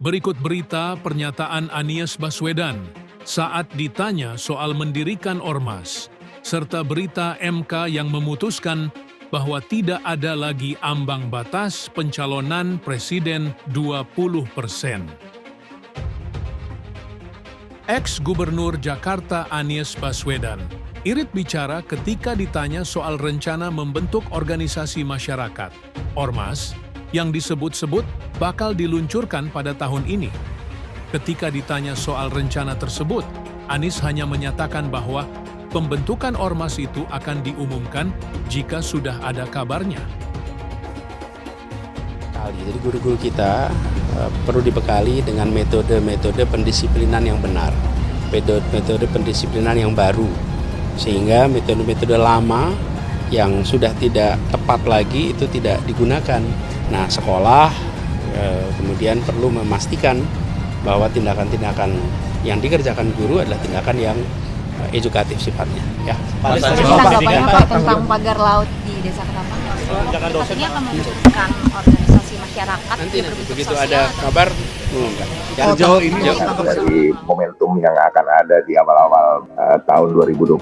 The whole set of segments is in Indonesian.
Berikut berita pernyataan Anies Baswedan saat ditanya soal mendirikan ormas, serta berita MK yang memutuskan bahwa tidak ada lagi ambang batas pencalonan presiden 20%. Ex-Gubernur Jakarta Anies Baswedan irit bicara ketika ditanya soal rencana membentuk organisasi masyarakat, ormas, yang disebut-sebut bakal diluncurkan pada tahun ini. Ketika ditanya soal rencana tersebut, Anies hanya menyatakan bahwa pembentukan ormas itu akan diumumkan jika sudah ada kabarnya. Jadi guru-guru kita perlu dibekali dengan metode-metode pendisiplinan yang benar, metode pendisiplinan yang baru, sehingga metode-metode lama yang sudah tidak tepat lagi itu tidak digunakan. Nah, sekolah kemudian perlu memastikan bahwa tindakan-tindakan yang dikerjakan guru adalah tindakan yang edukatif sifatnya. Ya. Tanggapannya Pak tentang pagar laut di Desa Ketapang? Artinya akan meluncurkan organisasi masyarakat. Nanti begitu ada kabar, mengumumkan. Yang jauh ini dari momentum yang akan ada di awal-awal tahun 2025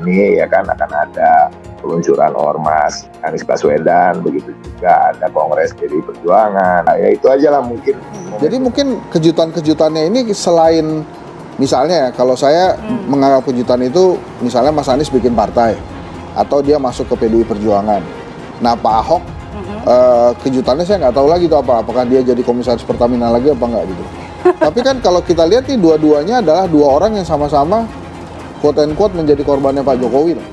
ini, ya kan, akan ada peluncuran ormas Anies Baswedan, begitu juga ada Kongres PDI Perjuangan. Nah, ya itu aja lah mungkin. Jadi mungkin kejutan-kejutannya ini selain misalnya ya, kalau saya menganggap kejutan itu misalnya Mas Anies bikin partai atau dia masuk ke PDI Perjuangan. Nah, Pak Ahok kejutannya saya nggak tahu lagi itu apa, apakah dia jadi komisaris Pertamina lagi apa enggak gitu. Tapi kan kalau kita lihat nih dua-duanya adalah dua orang yang sama-sama quote and quote menjadi korbannya Pak Jokowi loh.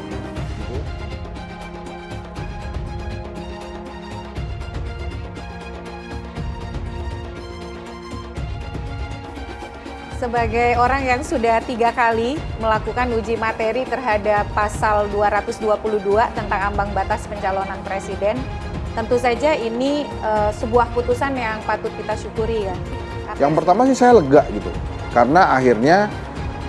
Sebagai orang yang sudah 3 kali melakukan uji materi terhadap pasal 222 tentang ambang batas pencalonan presiden, tentu saja ini sebuah putusan yang patut kita syukuri ya. Yang pertama sih saya lega gitu, karena akhirnya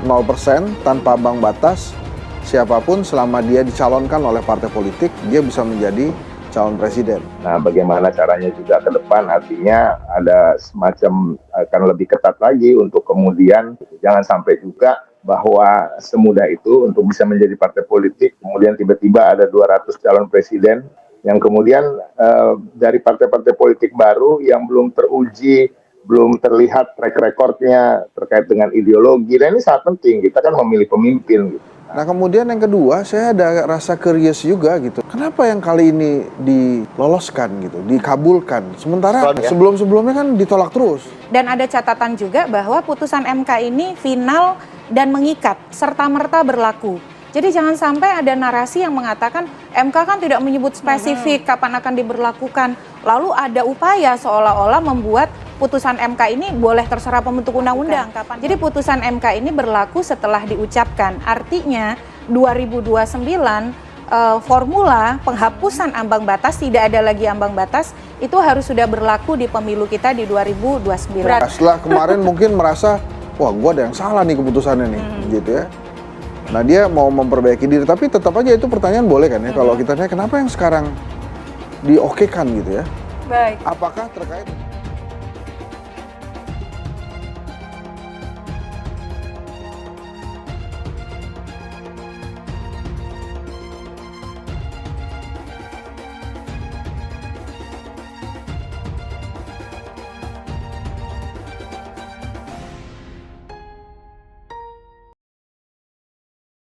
0% tanpa ambang batas, siapapun selama dia dicalonkan oleh partai politik, dia bisa menjadi calon presiden. Nah, bagaimana caranya juga ke depan, artinya ada semacam akan lebih ketat lagi untuk kemudian jangan sampai juga bahwa semudah itu untuk bisa menjadi partai politik, kemudian tiba-tiba ada 200 calon presiden yang kemudian dari partai-partai politik baru yang belum teruji, belum terlihat track recordnya terkait dengan ideologi. Dan ini sangat penting, kita kan memilih pemimpin gitu. Nah, kemudian yang kedua, saya ada rasa curious juga gitu. Kenapa yang kali ini diloloskan gitu, dikabulkan? Sementara sebelum-sebelumnya kan ditolak terus. Dan ada catatan juga bahwa putusan MK ini final dan mengikat, serta-merta berlaku. Jadi jangan sampai ada narasi yang mengatakan MK kan tidak menyebut spesifik kapan akan diberlakukan. Lalu ada upaya seolah-olah membuat putusan MK ini boleh terserah pembentuk undang-undang. Jadi putusan MK ini berlaku setelah diucapkan. Artinya 2029 formula penghapusan ambang batas, tidak ada lagi ambang batas, itu harus sudah berlaku di pemilu kita di 2029. Setelah kemarin mungkin merasa, wah gua ada yang salah nih keputusannya nih, gitu ya. Nah, dia mau memperbaiki diri, tapi tetap aja itu pertanyaan boleh kan ya, kalau kita tanya kenapa yang sekarang diokekan gitu ya. Baik. Apakah terkait